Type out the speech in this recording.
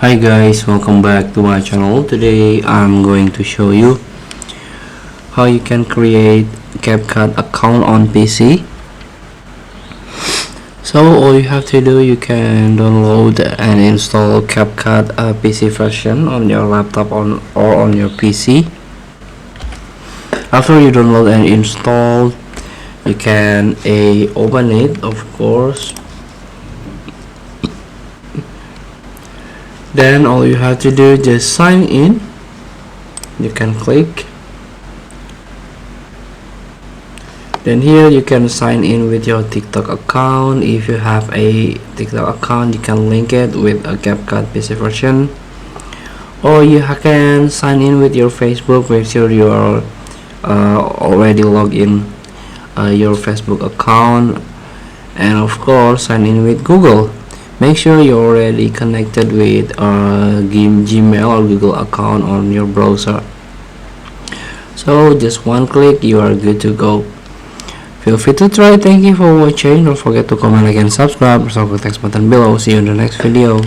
Hi guys, welcome back to my channel. Today I'm going to show you how you can create Capcut account on PC. So all you have to do, you can download and install Capcut PC version on your laptop or on your PC. After you download and install, you can open it, of course. Then all you have to do, just sign in. You can click. Then here you can sign in with your TikTok account. If you have a TikTok account, you can link it with a Capcut PC version, or you can sign in with your Facebook. Make sure you are already logged in your Facebook account, and of course sign in with Google. Make sure you're already connected with Gmail or Google account on your browser. So just one click, you are good to go. Feel free to try. Thank you for watching. Don't forget to comment, like, and subscribe. Press the text button below. See you in the next video.